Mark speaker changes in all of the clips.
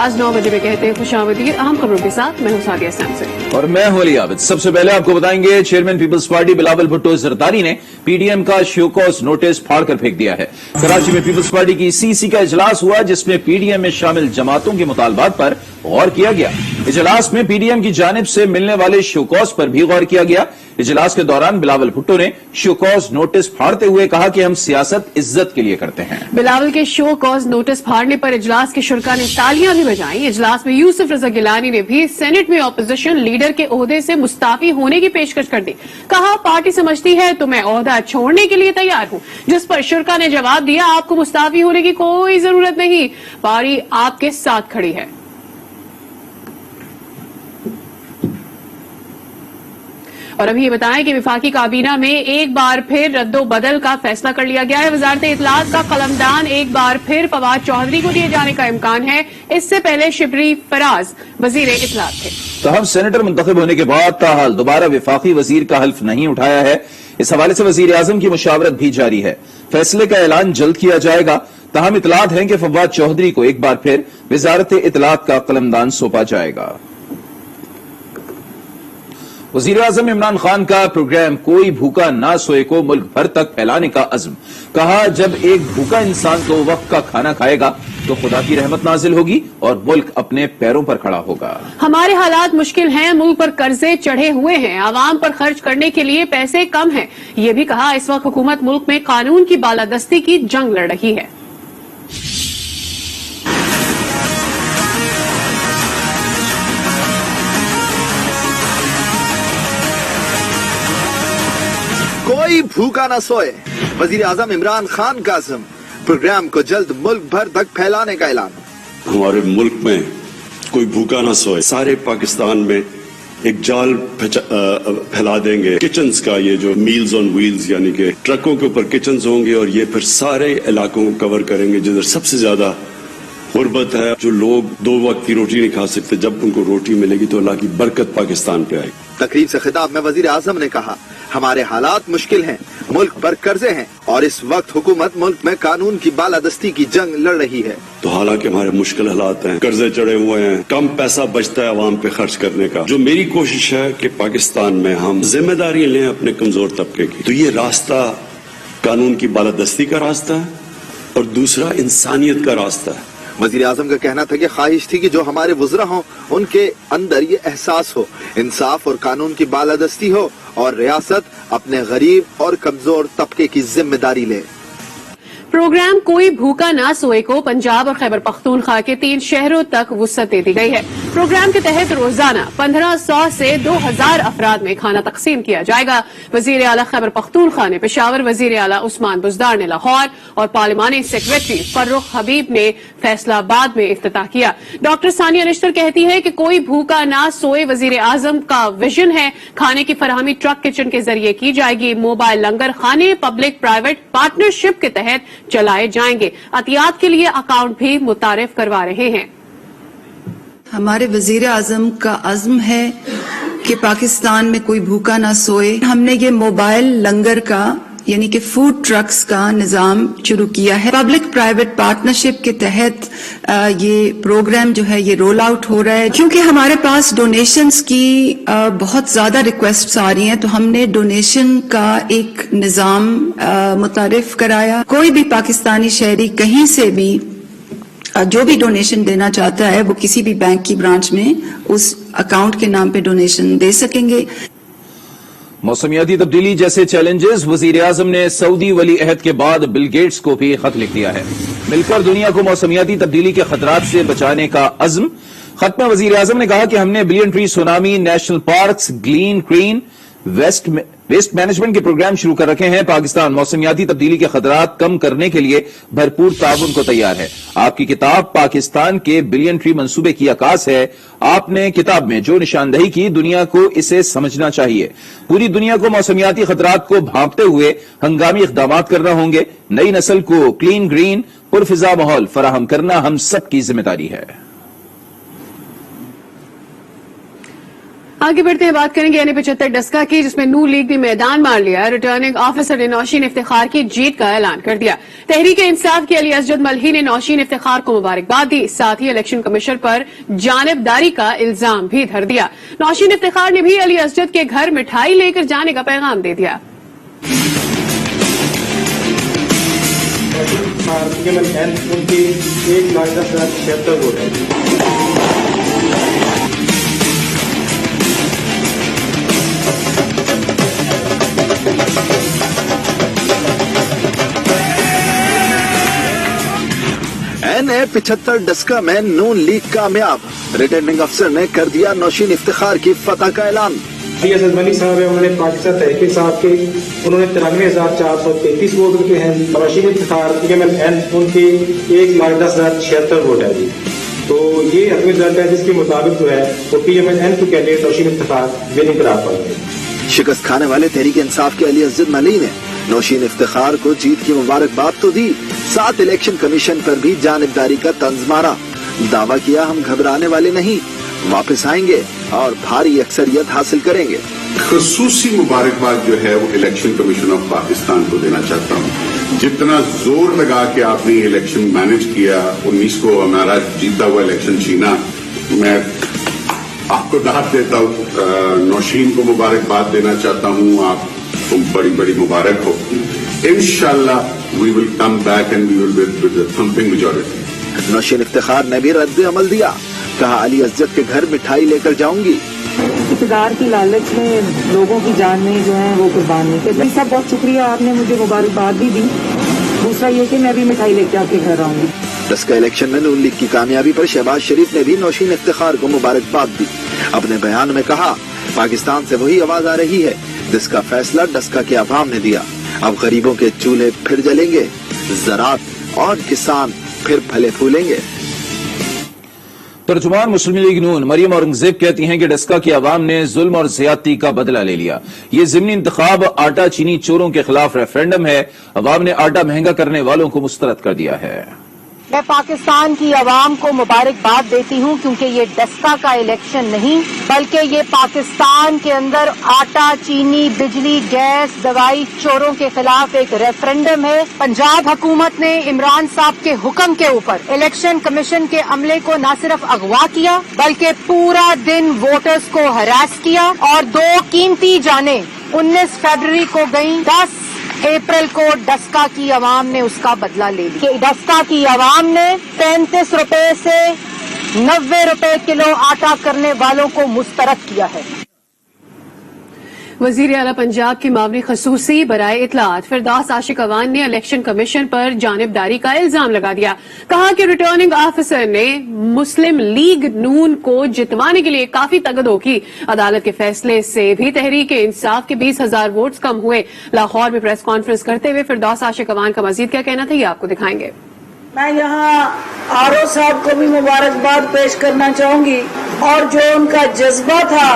Speaker 1: आगाज 9 बजे में कहते हैं खुशामदीद। अहम खबरों के साथ मैं हूं सादिया सैमसन
Speaker 2: और मैं हूं अली आबिद। सबसे पहले आपको बताएंगे चेयरमैन पीपल्स पार्टी बिलावल भुट्टो जरदारी ने पीडीएम का शोकॉज नोटिस फाड़कर फेंक दिया है। कराची में पीपल्स पार्टी की सीसी का इजलास हुआ जिसमें पीडीएम में शामिल जमातों के मुतालबात पर गौर किया गया। इजलास में पीडीएम की जानिब से मिलने वाले शोकॉज पर भी गौर किया गया। इजलास के दौरान बिलावल भुट्टो ने शोकॉज नोटिस फाड़ते हुए कहा कि हम सियासत इज्जत के लिए करते हैं।
Speaker 1: बिलावल के शो कॉज नोटिस फाड़ने पर इजलास के शुरा ने तालियां भी बजाई। इजलास में यूसुफ रजा गिलानी ने भी सेनेट में अपोजिशन लीडर के ओहदे से मुस्ताफी होने की पेशकश कर दी। कहा पार्टी समझती है तो मैं ओहदा छोड़ने के लिए तैयार हूं, जिस पर शुरा ने जवाब दिया आपको मुस्ताफी होने की कोई जरूरत नहीं, पार्टी आपके साथ खड़ी है। और अभी ये बताएं कि विफाकी काबीना में एक बार फिर रद्दो बदल का फैसला कर लिया गया है। वजारत इत्तलात का कलमदान एक बार फिर फवाद चौधरी को दिए जाने का इम्कान है। इससे पहले शिबरी फराज वजीर इत्तलात थे।
Speaker 2: तहम सेनेटर मुंतखब होने के बाद ताहाल दोबारा विफाकी वजीर का हल्फ नहीं उठाया है। इस हवाले से वजीर आजम की मुशावरत भी जारी है। फैसले का ऐलान जल्द किया जाएगा। तहम इत्तलात है कि फवाद चौधरी को एक बार फिर वजारत इत्तलात का कलमदान सौंपा जाएगा। वजीर आजम इमरान खान का प्रोग्राम कोई भूखा ना सोए को मुल्क भर तक फैलाने का अज़्म। कहा जब एक भूखा इंसान 2 वक्त का खाना खाएगा तो खुदा की रहमत नाजिल होगी और मुल्क अपने पैरों पर खड़ा होगा।
Speaker 1: हमारे हालात मुश्किल हैं, मुल्क पर कर्जे चढ़े हुए हैं, आवाम पर खर्च करने के लिए पैसे कम हैं। ये भी कहा इस वक्त हुकूमत मुल्क में कानून की बालादस्ती की जंग लड़ रही है।
Speaker 3: कोई भूखा न सोए, वजीर आजम इमरान खान का अज़्म। प्रोग्राम को जल्द मुल्क भर तक फैलाने का ऐलान।
Speaker 4: हमारे मुल्क में कोई भूखा न सोए, सारे पाकिस्तान में एक जाल फैला देंगे किचन्स का। ये जो मील्स ऑन व्हील्स यानी कि ट्रकों के ऊपर किचन्स होंगे और ये फिर सारे इलाकों को कवर करेंगे जिधर सबसे ज्यादा गुर्बत है, जो लोग 2 वक्त की रोटी नहीं खा सकते। जब उनको रोटी मिलेगी तो अल्लाह की बरकत पाकिस्तान पे आएगी।
Speaker 3: तकरीब से खिताब में वजीर आजम ने कहा हमारे हालात मुश्किल हैं, मुल्क पर कर्जे हैं और इस वक्त हुकूमत मुल्क में कानून की बालादस्ती की जंग लड़ रही है।
Speaker 4: तो हालांकि हमारे मुश्किल हालात हैं, कर्जे चढ़े हुए हैं, कम पैसा बचता है अवाम पे खर्च करने का। जो मेरी कोशिश है कि पाकिस्तान में हम जिम्मेदारी लें अपने कमजोर तबके की, तो ये रास्ता कानून की बालादस्ती का रास्ता है और दूसरा इंसानियत का रास्ता है।
Speaker 3: वजीर आजम का कहना था कि ख्वाहिश थी कि जो हमारे वुज़रा हों उनके अंदर ये एहसास हो, इंसाफ और कानून की बालादस्ती हो और रियासत अपने गरीब और कमजोर तबके की जिम्मेदारी ले।
Speaker 1: प्रोग्राम कोई भूखा ना सोए को पंजाब और खैबर पख्तूनख्वा के 3 शहरों तक वुसअत दे दी गई है। प्रोग्राम के तहत रोजाना 1500 से 2000 अफराद में खाना तकसीम किया जाएगा। वजीर आला खैबर पख्तूनख्वा ने पेशावर, वजीर आला उस्मान बुजदार ने लाहौर और पार्लिमानी सेक्रेटरी फर्रुख हबीब ने फैसलाबाद में इफ्तिताह किया। डॉक्टर सानिया निश्तर कहती है कि कोई भूखा ना सोए वजीर आजम का विजन है। खाने की फराहमी ट्रक किचन के जरिए की जाएगी। मोबाइल लंगर खाने पब्लिक प्राइवेट पार्टनरशिप के तहत चलाए जाएंगे। अतियात के लिए अकाउंट भी मुतारिफ करवा रहे हैं।
Speaker 5: हमारे वजीर आजम का अज़्म है कि पाकिस्तान में कोई भूखा ना सोए। हमने ये मोबाइल लंगर का यानी कि फूड ट्रक्स का निजाम शुरू किया है। पब्लिक प्राइवेट पार्टनरशिप के तहत ये प्रोग्राम जो है ये रोल आउट हो रहा है। क्योंकि हमारे पास डोनेशंस की बहुत ज्यादा रिक्वेस्ट्स आ रही हैं, तो हमने डोनेशन का एक निजाम मुतारिफ कराया। कोई भी पाकिस्तानी शहरी कहीं से भी जो भी डोनेशन देना चाहता है वो किसी भी बैंक की ब्रांच में उस अकाउंट के नाम पे डोनेशन दे सकेंगे।
Speaker 2: मौसमियाती तब्दीली जैसे चैलेंजेस, वजीर आजम ने सऊदी वली अहद के बाद बिल गेट्स को भी खत लिख दिया है। मिलकर दुनिया को मौसमियाती तब्दीली के खतरात से बचाने का अज़्म। खत में वजीर आजम ने कहा कि हमने billion tree tsunami, national parks, green क्रीन वेस्ट मैनेजमेंट के प्रोग्राम शुरू कर रखे हैं। पाकिस्तान मौसमियाती तब्दीली के खतरात कम करने के लिए भरपूर ताउन को तैयार है। आपकी किताब पाकिस्तान के बिलियन ट्री मंसूबे की आकाश है। आपने किताब में जो निशानदही की, दुनिया को इसे समझना चाहिए। पूरी दुनिया को मौसमियाती खतरात को भांपते हुए हंगामी इक़दाम करना होंगे। नई नस्ल को क्लीन, ग्रीन, पुरफिजा माहौल फराहम करना हम सबकी जिम्मेदारी है।
Speaker 1: आगे बढ़ते हैं, बात करेंगे यानी 75 डस्का की, जिसमें नून लीग ने मैदान मार लिया। रिटर्निंग ऑफिसर ने नौशीन इफ्तिखार की जीत का ऐलान कर दिया। तहरीक इंसाफ के अली असजद मलही ने नौशीन इफ्तिखार को मुबारकबाद दी, साथ ही इलेक्शन कमीशन पर जानिबदारी का इल्जाम भी धर दिया। नौशीन इफ्तिखार ने भी अली असजद के घर मिठाई लेकर जाने का पैगाम दे दिया।
Speaker 6: उनकी 1,10,76 वोट है।
Speaker 3: NA 75 डस्का में नून लीग कामयाब। रिटर्निंग अफसर ने कर दिया नौशीन इफ्तिखार की फतह का ऐलान।
Speaker 6: असद मनी साहब है, उन्होंने पाकिस्तान तहरीक इंसाफ के उन्होंने 93,433 वोट रखे हैं। नौशीन इफ्तिखार उनकी 1,10,76 वोट है जी। तो ये हतमी रिजल्ट है जिसके मुताबिक जो है वो PMN two candidate Nausheen Iftikhar winning करार पाएंगे।
Speaker 3: शिकस्त खाने वाले तहरीक इंसाफ के अली असजद मलही ने नौशीन इफ्तिखार को जीत की मुबारकबाद तो दी, साथ इलेक्शन कमीशन पर भी जानिबदारी का तंज मारा। दावा किया, हम घबराने वाले नहीं, वापस आएंगे और भारी अक्सरियत हासिल करेंगे।
Speaker 7: खसूसी मुबारकबाद जो है वो इलेक्शन कमीशन ऑफ पाकिस्तान को देना चाहता हूँ। जितना जोर लगा के आपने इलेक्शन मैनेज किया, 19 को हमारा जीता हुआ इलेक्शन छीना, मैं आपको दाद देता हूँ। नौशीन को मुबारकबाद देना चाहता हूँ, आप तुम बड़ी बड़ी मुबारक हो। इंशाल्लाह we will come back and we will with the thumping majority.
Speaker 3: Nausheen Iftikhar ने भी रद्द अमल दिया, कहा अली असजद के घर मिठाई लेकर जाऊंगी।
Speaker 8: इक़्तिदार की लालच में लोगों की जान में जो है वो कुर्बान नहीं करते। सब बहुत शुक्रिया, आपने मुझे मुबारकबाद भी दी। दूसरा ये कि मैं भी मिठाई लेके आपके घर आऊंगी।
Speaker 3: डस्का इलेक्शन में नून लीग की कामयाबी पर शहबाज शरीफ ने भी नौशीन इफ्तिखार को मुबारकबाद दी। अपने बयान में कहा, पाकिस्तान से वही आवाज आ रही है जिसका फैसला डस्का के अवाम ने दिया। अब गरीबों के चूल्हे फिर जलेंगे, ज़राअत और किसान फिर फले फूलेंगे।
Speaker 2: तर्जुमान मुस्लिम लीग नून मरियम औरंगजेब कहती हैं कि डस्का की आवाम ने जुल्म और ज्यादती का बदला ले लिया। ये ज़िमनी इंतखाब आटा चीनी चोरों के खिलाफ रेफरेंडम है। अवाम ने आटा महंगा करने वालों को मुस्तरद कर दिया है।
Speaker 9: मैं पाकिस्तान की आवाम को मुबारकबाद देती हूं, क्योंकि ये डस्का का इलेक्शन नहीं बल्कि ये पाकिस्तान के अंदर आटा, चीनी, बिजली, गैस, दवाई चोरों के खिलाफ एक रेफरेंडम है। पंजाब हुकूमत ने इमरान साहब के हुक्म के ऊपर इलेक्शन कमीशन के अमले को न सिर्फ अगवा किया बल्कि पूरा दिन वोटर्स को हरास किया और 2 कीमती जानें 19 फरवरी को गई, 10 अप्रैल को डस्का की आवाम ने उसका बदला ले लिया। डस्का की आवाम ने 35 रुपए से 90 रुपए किलो आटा करने वालों को मुस्तरद किया है।
Speaker 1: वजीर आला पंजाब की मामली खसूसी बराए इतलात फिरदौस आशिक अवान ने इलेक्शन कमीशन पर जानिबदारी का इल्जाम लगा दिया। कहा कि रिटर्निंग ऑफिसर ने मुस्लिम लीग नून को जितवाने के लिए काफी तगदो की। अदालत के फैसले से भी तहरीक इंसाफ के 20,000 वोट्स कम हुए। लाहौर में प्रेस कॉन्फ्रेंस करते हुए फिरदौस आशिक अवान का मजीद क्या कहना था, ये आपको दिखाएंगे।
Speaker 8: मैं यहाँ आरओ साहब को भी मुबारकबाद पेश करना चाहूंगी और जो उनका जज्बा था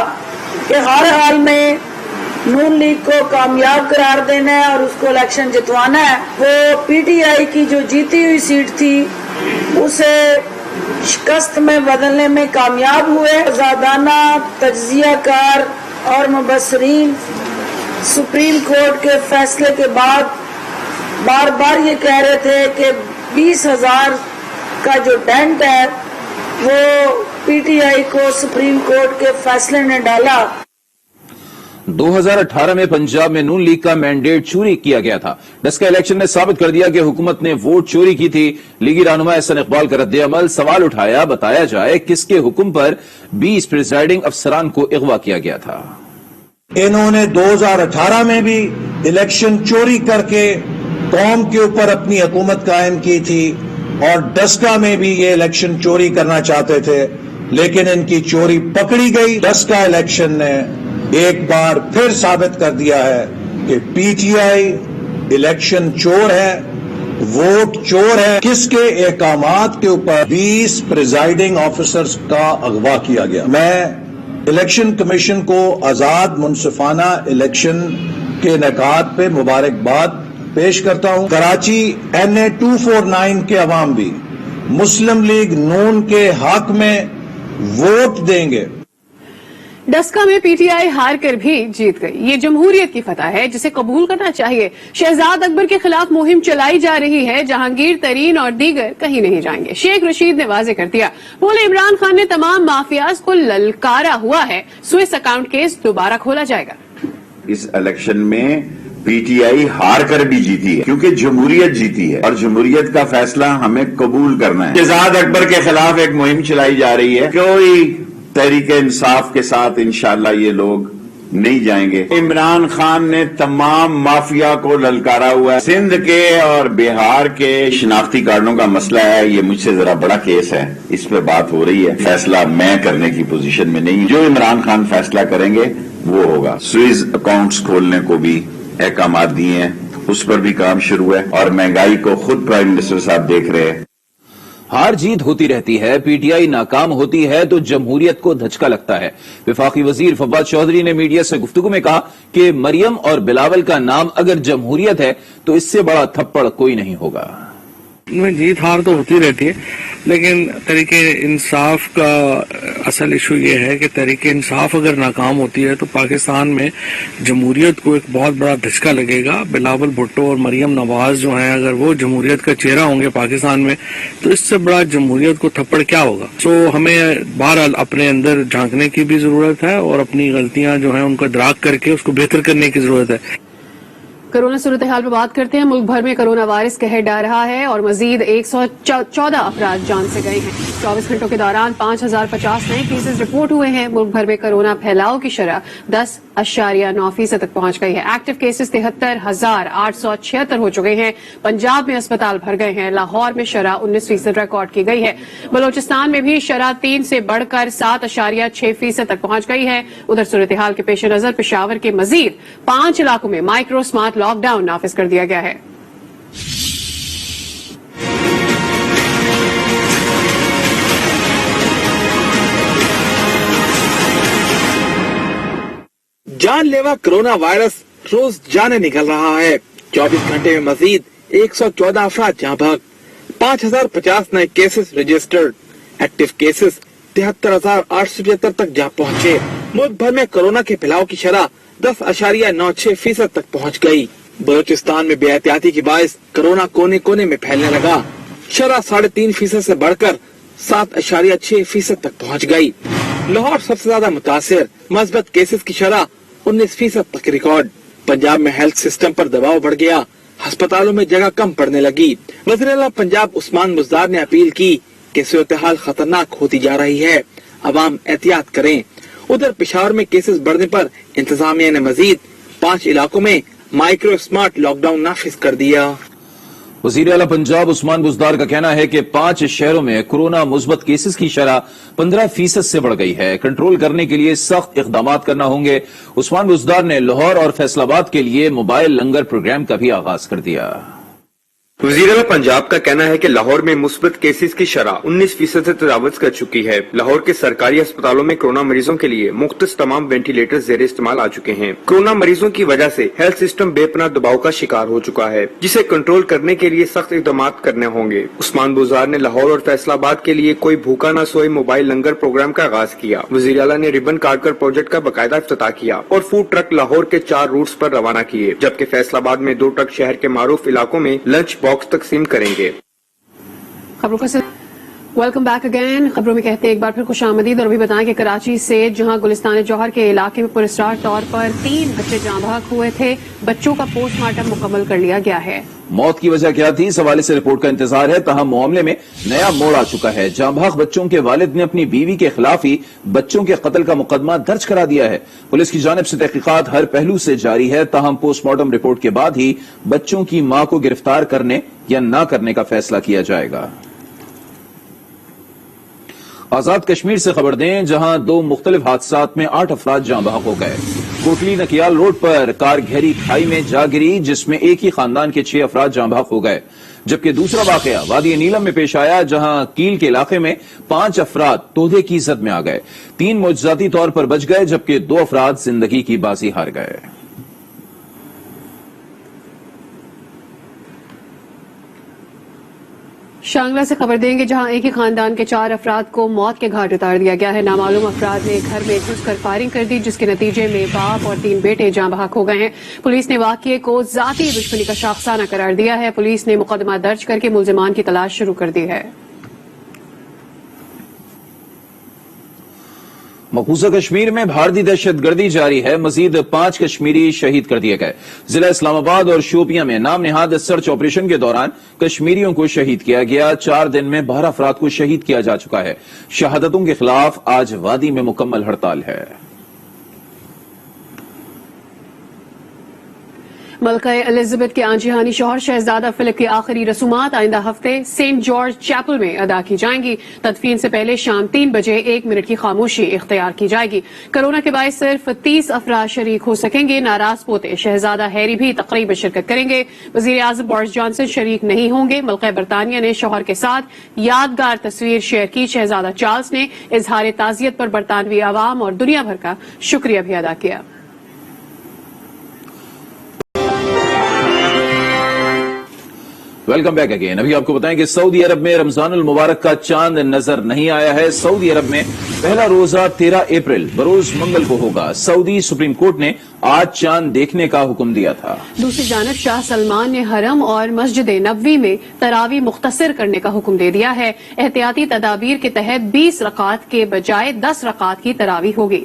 Speaker 8: कि हर हाल में नून लीग को कामयाब करार देना है और उसको इलेक्शन जितवाना है, वो PTI की जो जीती हुई सीट थी उसे शिकस्त में बदलने में कामयाब हुए। आजादाना तज्जियाकार और मुबस्सरीन सुप्रीम कोर्ट के फैसले के बाद बार बार ये कह रहे थे कि 20,000 का जो डेंट है वो PTI को सुप्रीम कोर्ट के फैसले ने डाला।
Speaker 2: 2018 में पंजाब में नून लीग का मैंडेट चोरी किया गया था। डस्का इलेक्शन ने साबित कर दिया कि हुकूमत ने वोट चोरी की थी। लीगी रहनुमा एहसन इकबाल का रद्द-ए-अमल, सवाल उठाया, बताया जाए किसके हुक्म पर 20 प्रिजाइडिंग अफसरान को अगवा किया गया था।
Speaker 10: इन्होंने 2018 में भी इलेक्शन चोरी करके कौम के ऊपर अपनी हुकूमत कायम की थी और डस्का में भी ये इलेक्शन चोरी करना चाहते थे, लेकिन इनकी चोरी पकड़ी गई। डस्का इलेक्शन ने एक बार फिर साबित कर दिया है कि PTI इलेक्शन चोर है, वोट चोर है। किसके एहकामात के ऊपर 20 प्रिजाइडिंग ऑफिसर्स का अगवा किया गया। मैं इलेक्शन कमीशन को आजाद मुनसिफाना इलेक्शन के इनेकाद पे मुबारकबाद पेश करता हूं। कराची NA 249 के अवाम भी मुस्लिम लीग नून के हक में वोट देंगे।
Speaker 1: डस्का में पीटीआई हार कर भी जीत गई। ये जमहूरियत की फतह है जिसे कबूल करना चाहिए। शहजाद अकबर के खिलाफ मुहिम चलाई जा रही है, जहांगीर तरीन और दीगर कहीं नहीं जाएंगे। शेख रशीद ने वाजे कर दिया, बोले इमरान खान ने तमाम माफियाज को ललकारा हुआ है, स्विस अकाउंट केस दोबारा खोला जाएगा।
Speaker 11: इस इलेक्शन में पीटीआई हार कर भी जीती है क्योंकि जमहूरियत जीती है और जमहूरियत का फैसला हमें कबूल करना है। शहजाद अकबर के खिलाफ एक मुहिम चलाई जा रही है, कोई तहरीक इंसाफ के साथ इंशाअल्लाह ये लोग नहीं जाएंगे। इमरान खान ने तमाम माफिया को ललकारा हुआ है। सिंध के और बिहार के शिनाख्ती कार्डों का मसला है, ये मुझसे जरा बड़ा केस है, इस पे बात हो रही है। फैसला मैं करने की पोजीशन में नहीं, जो इमरान खान फैसला करेंगे वो होगा। स्विस अकाउंट्स खोलने को भी अहकाम दिए हैं, उस पर भी काम शुरू है और महंगाई को खुद प्राइम मिनिस्टर साहब देख रहे हैं।
Speaker 2: हार जीत होती रहती है, पीटीआई नाकाम होती है तो जमहूरियत को धचका लगता है। वफाकी वजीर फवाद चौधरी ने मीडिया से गुफ्तगू में कहा कि मरियम और बिलावल का नाम अगर जमहूरियत है तो इससे बड़ा थप्पड़ कोई नहीं होगा।
Speaker 12: में जीत हार तो होती रहती है, लेकिन तरीके इंसाफ का असल इशू ये है कि तरीके इंसाफ अगर नाकाम होती है तो पाकिस्तान में जमहूरियत को एक बहुत बड़ा धचका लगेगा। बिलावल भुट्टो और मरियम नवाज जो हैं, अगर वो जमहूरियत का चेहरा होंगे पाकिस्तान में तो इससे बड़ा जमहूरियत को थप्पड़ क्या होगा। तो हमें बहरहाल अपने अंदर झांकने की भी जरूरत है और अपनी गलतियां जो हैं उनको इदराक करके उसको बेहतर करने की जरूरत है।
Speaker 1: कोरोना सूरत हाल पर बात करते हैं। मुल्क भर में कोरोना वायरस कहर ढा रहा है और मजीद 114 अफराद जान से गए हैं। 24 घंटों के दौरान 5050 नए केसेस रिपोर्ट हुए हैं। मुल्क भर में कोरोना फैलाव की शरह 10.9% तक पहुंच गई है। एक्टिव केसेस 73,876 हो चुके हैं। पंजाब में अस्पताल भर गए हैं। लाहौर में शरह 19% रिकॉर्ड की गई है। बलोचिस्तान में भी शरह 3 से बढ़कर 7.6% तक पहुंच गई है। उधर सूरत हाल के पेश नजर पेशावर के मजीद 5 इलाकों में माइक्रो स्मार्ट लॉकडाउन नाफिज कर दिया गया है।
Speaker 13: जानलेवा कोरोना वायरस रोज जाने निकल रहा है। 24 घंटे में मजीद 114 अफराद जहां भाग, 5050 नए केसेस रजिस्टर्ड। एक्टिव केसेस 73,875 तक जा पहुंचे। मुल्क भर में कोरोना के फैलाव की शरह 10.96% तक पहुंच गई। बलोचिस्तान में बेहतियाती की बाइस कोरोना कोने कोने में फैलने लगा। शरह 3.5% से बढ़कर 7.6% तक पहुंच गई। लाहौर सबसे ज्यादा मुतासिर, मस्बत केसेस की शरह 19% तक रिकॉर्ड। पंजाब में हेल्थ सिस्टम पर दबाव बढ़ गया, अस्पतालों में जगह कम पड़ने लगी। वज़ीर-ए-आला पंजाब उस्मान बुज़दार ने अपील की कि सूरत हाल खतरनाक होती जा रही है, अवाम एहतियात करें। उधर पेशावर में केसेस बढ़ने पर इंतजामिया ने मजीद 5 इलाकों में माइक्रो स्मार्ट लॉकडाउन नाफिज कर दिया।
Speaker 2: वज़ीर-ए-आला पंजाब उस्मान बुज़दार का कहना है कि 5 शहरों में कोरोना मुस्बत केसेस की शरह 15% से बढ़ गई है। कंट्रोल करने के लिए सख्त इक़दाम करना होंगे। उस्मान बुज़दार ने लाहौर और फैसलाबाद के लिए मोबाइल लंगर प्रोग्राम का भी आगाज कर दिया।
Speaker 14: वज़ीर-ए-आला पंजाब का कहना है कि लाहौर में मुस्बत केसेस की शरह 19% से तजावुज़ कर चुकी है। लाहौर के सरकारी अस्पतालों में कोरोना मरीजों के लिए मुख्तस तमाम वेंटिलेटर ज़ेर इस्तेमाल आ चुके हैं। कोरोना मरीजों की वजह से हेल्थ सिस्टम बेपनाह दबाव का शिकार हो चुका है, जिसे कंट्रोल करने के लिए सख्त इक़दाम करने होंगे। उस्मान बुज़दार ने लाहौर और फैसलाबाद के लिए कोई भूखा न सोए मोबाइल लंगर प्रोग्राम का आगाज किया। वज़ीर-ए-आला ने रिबन काट कर प्रोजेक्ट का बाकायदा इफ्तिताह किया और फूड ट्रक लाहौर के 4 रूट्स पर रवाना किए, जबकि फैसलाबाद में 2 ट्रक शहर के मारूफ इलाकों में लंच बॉक्स तकसीम करेंगे।
Speaker 1: खबरों का वेलकम बैक अगेन। खबरों में कहते हैं एक बार फिर खुशामदीद और अभी बताएं कि कराची से जहां गुलिस्तान जौहर के इलाके में पुरस्कार तौर पर 3 बच्चे जाँ बहक हुए थे, बच्चों का पोस्टमार्टम मुकम्मल कर लिया गया है।
Speaker 2: मौत की वजह क्या थी, इस हवाले से रिपोर्ट का इंतजार है। तहम मामले में नया मोड़ आ चुका है। जाँ बहक बच्चों के वालिद ने अपनी बीवी के खिलाफ ही बच्चों के कत्ल का मुकदमा दर्ज करा दिया है। पुलिस की जानिब से तहकीकात हर पहलू से जारी है। तहम पोस्टमार्टम रिपोर्ट के बाद ही बच्चों की मां को गिरफ्तार करने या न करने का फैसला किया जाएगा। आजाद कश्मीर से खबर दें, जहां 2 मुख्तलिफ हादसात में 8 अफराद जाँ बहक हो गए। कोटली नकियाल रोड पर कार गहरी खाई में जा गिरी, जिसमें एक ही खानदान के 6 अफराद जाँ बहक हो गए, जबकि दूसरा वाकया वादी नीलम में पेश आया, जहां कील के इलाके में 5 अफराद तोहदे की जद में आ गए। 3 मुआवजाती तौर पर बच गए, जबकि 2 अफराद जिंदगी की बाजी हार गए।
Speaker 1: شانگلہ سے خبر دیں گے جہاں ایک ہی خاندان کے 4 افراد کو موت کے گھاٹ اتار دیا گیا ہے. نامعلوم افراد نے گھر میں گھس کر فائرنگ کر دی جس کے نتیجے میں باپ اور 3 بیٹے جاں بحق ہو گئے ہیں. پولیس نے واقعے کو ذاتی دشمنی کا شاخسانہ قرار دیا ہے. پولیس نے مقدمہ درج کر کے ملزمان کی تلاش شروع کر دی ہے.
Speaker 2: مقبوضہ کشمیر میں بھارتی دہشت گردی جاری ہے. مزید 5 کشمیری شہید کر دیے گئے. ضلع اسلام آباد اور شوپیاں میں نام نہاد سرچ آپریشن کے دوران کشمیریوں کو شہید کیا گیا. 4 دن میں 12 افراد کو شہید کیا جا چکا ہے. شہادتوں کے خلاف آج وادی میں مکمل ہڑتال ہے.
Speaker 1: ملکہ الزبتھ کے آنجہانی شوہر شہزادہ فلپ کی آخری رسومات آئندہ ہفتے سینٹ جارج چیپل میں ادا کی جائیں گی. تدفین سے پہلے شام 3 بجے 1 منٹ کی خاموشی اختیار کی جائے گی. کورونا کے باعث صرف 30 افراد شریک ہو سکیں گے. ناراض پوتے شہزادہ ہیری بھی تقریب میں شرکت کریں گے. وزیر اعظم بورس جانسن شریک نہیں ہوں گے. ملکہ برطانیہ نے شوہر کے ساتھ یادگار تصویر شیئر کی. شہزادہ چارلس نے اظہار تعزیت پر برطانوی عوام اور دنیا بھر کا شکریہ بھی ادا کیا.
Speaker 2: Welcome back again. ابھی آپ کو بتائیں کہ سعودی عرب میں رمضان المبارک کا چاند نظر نہیں آیا ہے. سعودی عرب میں پہلا روزہ 13 اپریل بروز منگل کو ہوگا. سعودی سپریم کورٹ نے آج چاند دیکھنے کا حکم دیا تھا.
Speaker 1: دوسری جانب شاہ سلمان نے حرم اور مسجد نبوی میں تراویح مختصر کرنے کا حکم دے دیا ہے. احتیاطی تدابیر کے تحت 20 رکعات کے بجائے 10 رکعات کی تراویح ہوگی.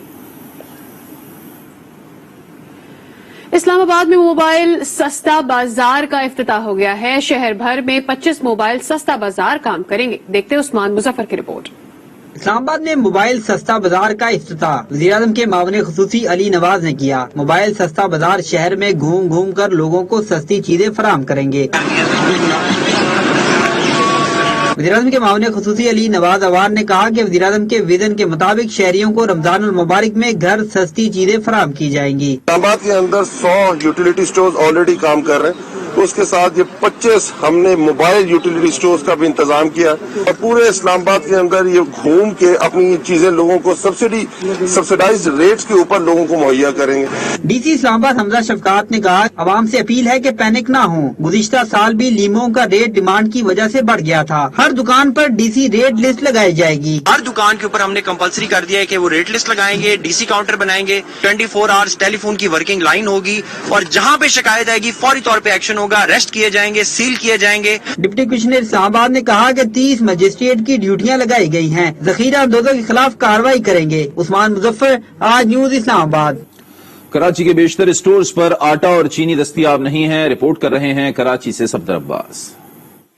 Speaker 1: اسلام آباد میں موبائل سستا بازار کا افتتاح ہو گیا ہے. شہر بھر میں 25 موبائل سستا بازار کام کریں گے. دیکھتے عثمان مظفر کی رپورٹ.
Speaker 15: اسلام آباد میں موبائل سستا بازار کا افتتاح وزیر اعظم کے معاون خصوصی علی نواز نے کیا. موبائل سستا بازار شہر میں گھوم گھوم کر لوگوں کو سستی چیزیں فراہم کریں گے. وزیر اعظم کے معاون خصوصی علی نواز اوار نے کہا کہ وزیر اعظم کے ویژن کے مطابق شہریوں کو رمضان المبارک میں گھر سستی چیزیں فراہم کی جائیں گی.
Speaker 16: اسلام آباد کے اندر 100 یوٹیلیٹی سٹورز آلریڈی کام کر رہے ہیں. اس کے ساتھ یہ 25 ہم نے موبائل یوٹیلیٹی سٹورز کا بھی انتظام کیا اور پورے اسلام آباد کے اندر یہ گھوم کے اپنی چیزیں لوگوں کو سبسڈائز ریٹس کے اوپر لوگوں کو مہیا کریں گے.
Speaker 15: ڈی سی اسلام آباد حمزہ شفقات نے کہا عوام سے اپیل ہے کہ پینک نہ ہوں. گزشتہ سال بھی لیموں کا ریٹ ڈیمانڈ کی وجہ سے بڑھ گیا تھا. ہر دکان پر ڈی سی ریٹ لسٹ لگائی جائے گی.
Speaker 17: ہر دکان کے اوپر ہم نے کمپلسری کر دیا ہے کہ وہ ریٹ لسٹ لگائیں گے. ڈی سی کاؤنٹر بنائیں گے. 24 آورز ٹیلی فون کی ورکنگ لائن ہوگی اور جہاں پہ شکایت آئے گی فوری طور پہ ایکشن ہوگا. ریسٹ کیے جائیں گے, سیل کیے جائیں گے.
Speaker 15: ڈپٹی کمشنر اسلام آباد نے کہا کہ 30 مجسٹریٹ کی ڈیوٹیاں لگائی گئی ہیں. ذخیرہ اندوزوں کے خلاف کارروائی کریں گے. عثمان مظفر, آج نیوز اسلام آباد.
Speaker 2: کراچی کے بیشتر اسٹورز پر آٹا اور چینی دستیاب نہیں ہے. رپورٹ کر رہے ہیں کراچی سے صفدر عباس.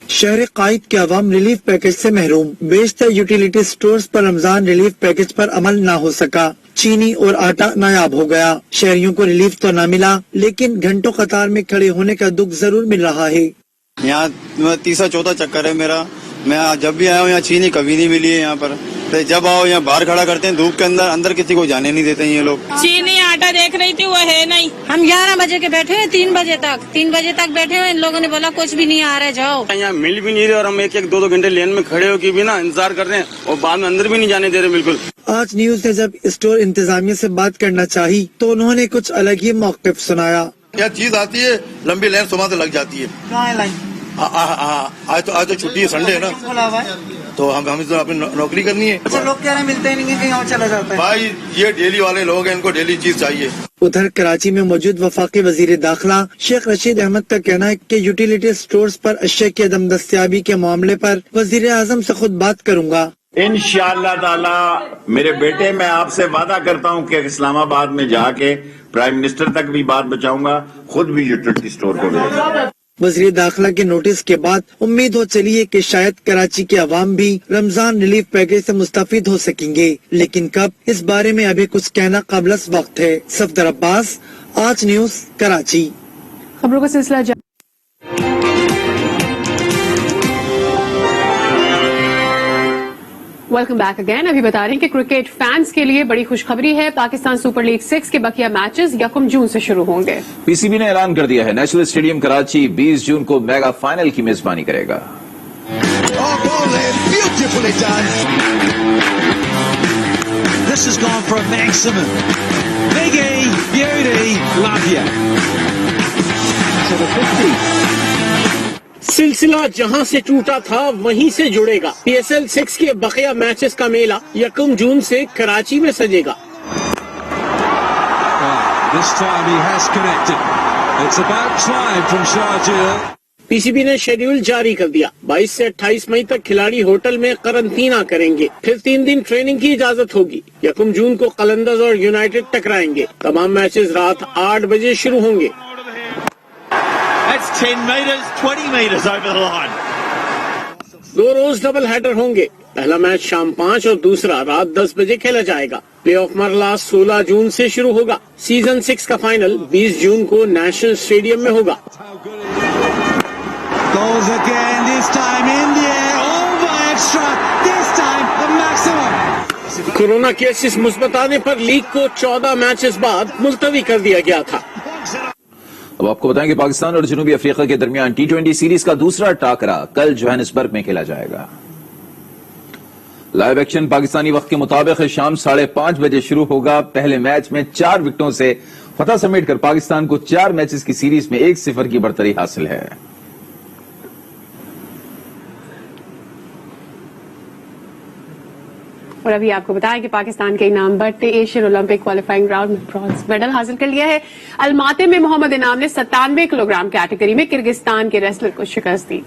Speaker 18: شہر قائد کے عوام ریلیف پیکج سے محروم. بیشتر یوٹیلیٹی سٹورز پر رمضان ریلیف پیکج پر عمل نہ ہو سکا. چینی اور آٹا نایاب ہو گیا. شہریوں کو ریلیف تو نہ ملا لیکن گھنٹوں قطار میں کھڑے ہونے کا دکھ ضرور مل رہا ہے.
Speaker 19: یہاں 3-4 چکر ہے میرا. میں جب بھی آیا ہوں یہاں چینی کبھی نہیں ملی ہے. یہاں پر جب آؤ یہاں باہر کھڑا کرتے ہیں دھوپ کے اندر کسی کو جانے نہیں دیتے ہیں یہ لوگ.
Speaker 20: چینی آٹا دیکھ رہی تھی وہ ہے نہیں. ہم 11 بجے کے بیٹھے ہیں 3 بجے تک بیٹھے ہوئے. ان لوگوں نے بولا کچھ بھی نہیں آ رہا ہے جاؤ.
Speaker 19: یہاں مل بھی نہیں رہے اور ہم 1-2 گھنٹے لین میں کھڑے ہو کے بھی نا انتظار کر رہے ہیں اور بعد میں اندر بھی نہیں جانے دے رہے بالکل.
Speaker 18: آج نیوز نے جب اسٹور انتظامیہ سے بات کرنا چاہی تو انہوں نے کچھ الگ ہی موقف سنایا.
Speaker 21: کیا چیز آتی ہے لمبی لائن صبح سے لگ جاتی ہے.
Speaker 20: کہاں ہے لائن؟
Speaker 21: آج تو چھٹی ہے, سنڈے ہے نا, تو ہم اپنی نوکری کرنی ہے.
Speaker 20: لوگ کہہ رہے ہیں ملتے نہیں کہیں اور چلا جاتا ہے.
Speaker 21: بھائی یہ ڈیلی والے لوگ ہیں, ان کو ڈیلی چیز چاہیے.
Speaker 18: ادھر کراچی میں موجود وفاقی وزیر داخلہ شیخ رشید احمد کا کہنا ہے کہ یوٹیلیٹی سٹورز پر اشیاء کی عدم دستیابی کے معاملے پر وزیر اعظم سے خود بات کروں گا.
Speaker 11: انشاءاللہ تعالی میرے بیٹے, میں آپ سے وعدہ کرتا ہوں کہ اسلام آباد میں جا کے پرائم منسٹر تک بھی بات بچاؤں گا, خود بھی یوٹیلیٹی سٹور کو بھیجوں گا.
Speaker 18: وزیر داخلہ کے نوٹس کے بعد امید ہو چلی ہے کہ شاید کراچی کے عوام بھی رمضان ریلیف پیکج سے مستفید ہو سکیں گے, لیکن کب, اس بارے میں ابھی کچھ کہنا قابل وقت ہے. صفدر عباس, آج نیوز, کراچی.
Speaker 1: خبروں کا سلسلہ ویلکم بیک اگین. ابھی بتا رہے ہیں کہ کرکٹ فینس کے لیے بڑی خوشخبری ہے. پاکستان سپر لیگ 6 کے بقیہ میچز 1 جون سے شروع ہوں گے.
Speaker 2: پی سی بی نے اعلان کر دیا ہے نیشنل اسٹیڈیم کراچی 20 جون کو میگا فائنل کی میزبانی کرے گا.
Speaker 4: सिलसिला जहां से टूटा था वहीं से जुड़ेगा। PSL 6 के बकिया मैचेस का मेला 1 जून से कराची में सजेगा।
Speaker 22: This time he has connected. It's about time from Sharjeel.
Speaker 4: PCB ने शेड्यूल जारी कर दिया। 22 से 28 मई तक खिलाड़ी होटल में करंतना करेंगे। फिर 3 दिन ट्रेनिंग की इजाजत होगी। 1 जून को कलंदर्स और यूनाइटेड टकराएंगे। तमाम मैचेस रात 8 बजे शुरू होंगे।
Speaker 22: That's 10 metres, 20 metres over the line.
Speaker 4: 2 रोज डबल हेडर होंगे। पहला मैच शाम 5 और दूसरा रात 10 बजे खेला जाएगा। प्ले ऑफ मरला 16 जून से शुरू होगा। सीजन 6 का फाइनल 20 जून को नेशनल स्टेडियम में होगा।
Speaker 22: Goals again, this time in the air, all by extra, this time the maximum.
Speaker 4: Corona cases मुस्बत आने पर लीग को 14 मैचेस बाद मुलतवी कर दिया गया था।
Speaker 2: अब आपको बताएं कि पाकिस्तान और जनूबी अफ्रीका के दरमियान T20 सीरीज का दूसरा टाकरा कल जोहानिसबर्ग में खेला जाएगा। लाइव एक्शन पाकिस्तानी वक्त के मुताबिक शाम 5:30 बजे शुरू होगा। पहले मैच में 4 विकेटों से फतह समेटकर पाकिस्तान को 4 मैचेस की सीरीज में 1-0 की बढ़तरी हासिल है।
Speaker 1: और अभी आपको बताया कि पाकिस्तान के इनाम भट्ट ने एशियन ओलंपिक क्वालिफाइंग राउंड में ब्रॉन्ज मेडल हासिल कर लिया है। अलमाते में मोहम्मद इनाम ने 97 किलोग्राम कैटेगरी में किर्गिस्तान के रेसलर को शिकस्त दी।